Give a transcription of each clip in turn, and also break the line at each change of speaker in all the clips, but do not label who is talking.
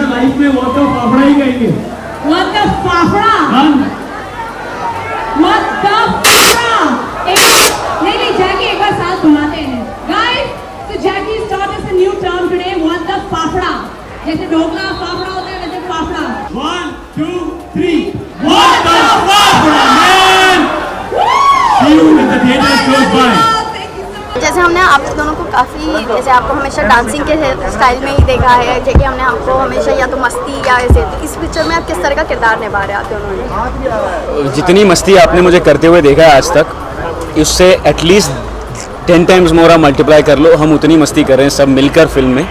Life में what the fafda ही कहेंगे।
What the fafda? What the fafda? नहीं जैकी एक बार साथ घुमाते हैं। Guys, so Jackie taught us a new term today. What the fafda? जैसे ढोकला फाफड़ा होता है वैसे fafda.
1, 2, 3. What the fafda, man? See you in the theaters close by.
जैसे हमने आप दोनों को काफ़ी, जैसे आपको हमेशा डांसिंग के स्टाइल में ही देखा है, जैसे हमने आपको हमेशा या तो मस्ती या ऐसे, तो इस पिक्चर में आप किस तरह का किरदार निभा रहे हैं आप दोनों ने?
जितनी मस्ती आपने मुझे करते हुए देखा है आज तक, उससे एटलीस्ट 10 टाइम्स मोर आप मल्टीप्लाई कर लो, हम उतनी मस्ती कर रहे हैं सब मिलकर फिल्म में।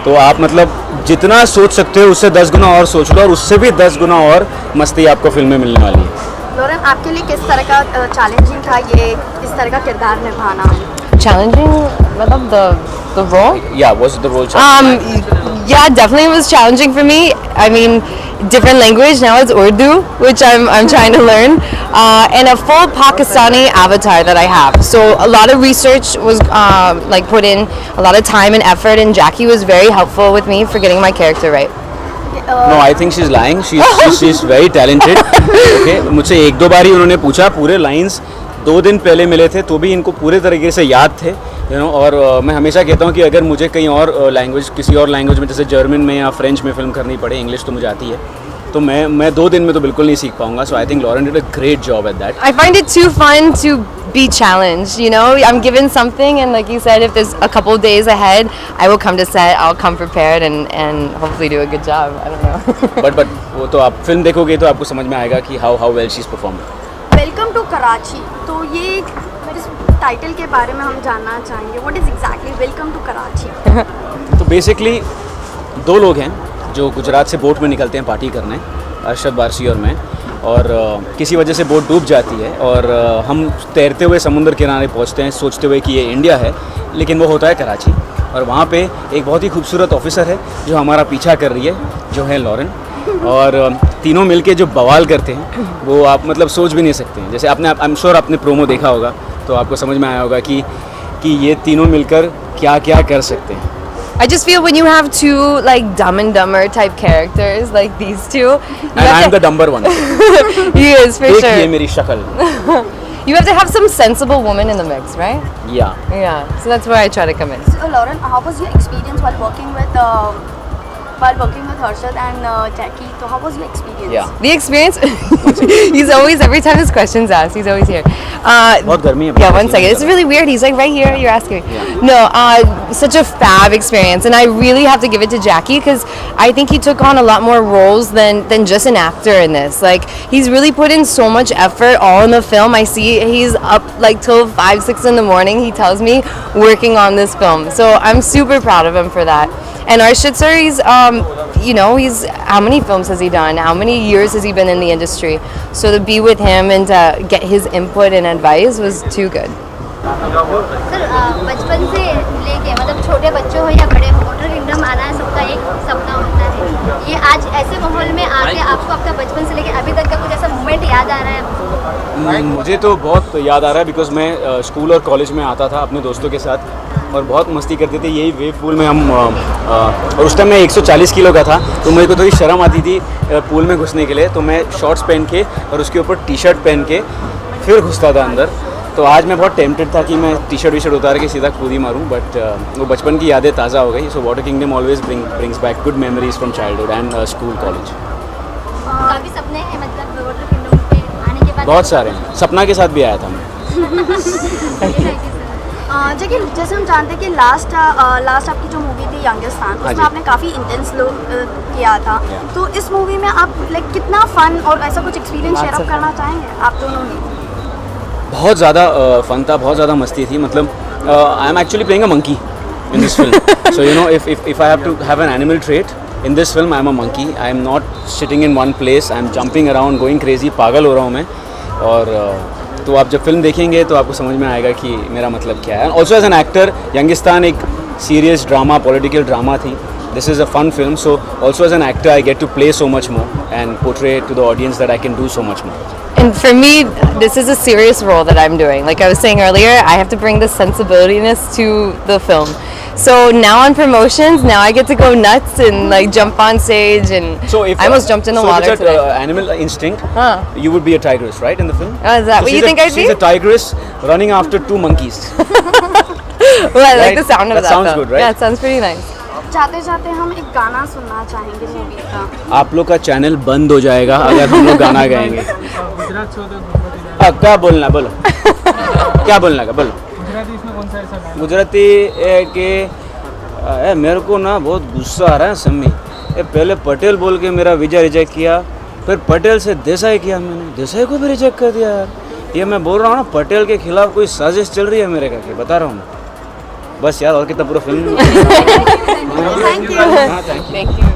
तो आप मतलब जितना सोच सकते हो उससे 10 गुना और सोच लो, और उससे भी 10 गुना और मस्ती आपको फिल्म में मिलने वाली है।
लॉरेन, आपके लिए किस तरह का चैलेंजिंग था ये इस तरह का किरदार निभाना?
Challenging, मतलब the role?
Yeah, was the role challenging?
Yeah, definitely was challenging for me. I mean, different language now it's Urdu, which I'm trying to learn, and a full Pakistani avatar that I have. So a lot of research was like put in, a lot of time and effort, and Jackie was very helpful with me for getting my character right.
No, I think she's lying. She's very talented. Okay, मुझसे एक दो बार ही उन्होंने पूछा, पूरे lines 2 दिन पहले मिले थे तो भी इनको पूरे तरीके से याद थे, और मैं हमेशा कहता हूँ कि अगर मुझे कहीं और लैंग्वेज, किसी और लैंग्वेज में जैसे जर्मन में या फ्रेंच में फिल्म करनी पड़े, इंग्लिश तो मुझे आती है, तो मैं 2 दिन में तो बिल्कुल नहीं सीख पाऊंगा. So I think Lauren did a great job at that.
I find it too fun to be challenged, you know. I'm given something, and like you said, if there's a couple of days ahead, I will come to set, I'll come prepared and hopefully do a good job. I don't know.
but वो तो आप film देखोगे तो आपको समझ में आएगा कि how well she's performed.
Welcome to Karachi, तो ये इस टाइटल के बारे में हम जानना चाहेंगे. What is exactly welcome to Karachi?
तो बेसिकली 2 लोग हैं जो गुजरात से बोट में निकलते हैं पार्टी करने, अरशद वारसी और मैं, और किसी वजह से बोट डूब जाती है और हम तैरते हुए समुद्र किनारे पहुंचते हैं सोचते हुए कि ये इंडिया है, लेकिन वो होता है कराची. और वहाँ पे एक बहुत ही खूबसूरत ऑफिसर है जो हमारा पीछा कर रही है, जो है लॉरेन, और तीनों मिलके जो बवाल करते हैं वो आप मतलब सोच भी नहीं सकते हैं. जैसे आपने, आई एम श्योर आपने प्रोमो देखा होगा तो आपको समझ में आया होगा कि ये तीनों मिलकर क्या क्या कर सकते हैं.
I just feel when you have 2 like Dumb and Dumber type characters like these two,
and I'm the dumber one.
He is for sure.
ये मेरी शक्ल.
You have to have some sensible woman in the mix, right?
Yeah.
Yeah. So that's where I try to come in.
So Lauren, how was your experience while working with Harshad and Jackie? So how was your experience?
Yeah.
The experience. He's always, every time this question's asked, he's always here.
बहुत गर्मी है.
Yeah, one second. It's really weird. He's like right here. You're asking.
Yeah.
No, such a fab experience, and I really have to give it to Jackie because I think he took on a lot more roles than just an actor in this. Like he's really put in so much effort all in the film. I see he's up like till 5, 6 in the morning. He tells me working on this film, so I'm super proud of him for that. And Arshad sir, he's he's, how many films has he done? How many years has he been in the industry? So to be with him and to get his input and advice was too good.
Sir, बचपन से लेके मतलब छोटे बच्चे हो या बड़े हो, वाटर किंगडम आना सबका एक सपना होता है. ये आज ऐसे माहौल में आके आपको अपना बचपन से लेके अभी तक का कुछ ऐसा मोमेंट याद आ रहा है?
मुझे तो बहुत याद आ रहा है बिकॉज मैं स्कूल और कॉलेज में आता था अपने दोस्तों के साथ और बहुत मस्ती करते थे. यही वेव पूल में हम और उस टाइम मैं 140 किलो का था, तो मेरे को थोड़ी शर्म आती थी पूल में घुसने के लिए, तो मैं शॉर्ट्स पहन के और उसके ऊपर टी-शर्ट पहन के फिर घुसता था अंदर. तो आज मैं बहुत टेम्प्टेड था कि मैं टी-शर्ट उतार के सीधा कूद ही मारूं, बट वो बचपन की यादें ताज़ा हो गई. So water kingdom always brings back good memories from childhood and school college.
काफ़ी सपने हैं मतलब वाटर किंगडम पे आने के बाद?
बहुत सारे हैं. सपना के साथ भी आया था मैं.
जैसे हम जानते हैं कि लास्ट आपकी जो मूवी थी यंगिस्तान, उसमें आपने काफ़ी इंटेंस किया था. तो इस मूवी में आप लाइक कितना फन और ऐसा कुछ एक्सपीरियंस शेयर अप करना चाहेंगे आप दोनों ही?
बहुत ज़्यादा फन था, बहुत ज़्यादा मस्ती थी. मतलब I am actually playing a monkey in this film. So you know if I have to have an animal trait in this film, I am a monkey. I am not sitting in one place, I am jumping around, going crazy. पागल हो रहा हूँ मैं. और तो आप जब film देखेंगे तो आपको समझ में आएगा कि मेरा मतलब क्या है. Also as an actor, Youngistaan एक सीरियस ड्रामा, पॉलिटिकल ड्रामा थी. This is a fun film, so also as an actor I get to play so much more and portray to the audience that I can do so much more.
And for me, this is a serious role that I'm doing. Like I was saying earlier, I have to bring the sensibilityness to the film. So now on promotions, now I get to go nuts and like jump on stage, and
So if
I almost jumped in the
so
water
if it's
today.
animal instinct,
Huh.
you would be a tigress, right, in the film?
Oh, is that what you
she's
think I'd be?
She's a tigress running after two monkeys.
Well, I like
Right?
the sound of
That
that.
sounds
though.
good, right?
Yeah, it sounds pretty nice.
जाते जाते हम एक गाना सुनना चाहेंगे movie का।
आप लोग का चैनल बंद हो जाएगा अगर हम लोग गाना गाएंगे। क्या बोलना बोलो क्या बोलना का बोलो। गुजराती है कि मेरे को ना बहुत गुस्सा आ रहा है सम्मी। पहले पटेल बोल के मेरा वीज़ा रिजेक्ट किया, फिर पटेल से देसाई किया, मैंने देसाई को भी रिजेक्ट कर दिया यार। ये मैं बोल रहा हूँ ना, पटेल के खिलाफ कोई साजिश चल रही है मेरे करके, बता रहा हूँ मैं। बस यार, और कितना पूरा फिल्म।
Thank you.
हाँ, थैंक यू।
Thank you.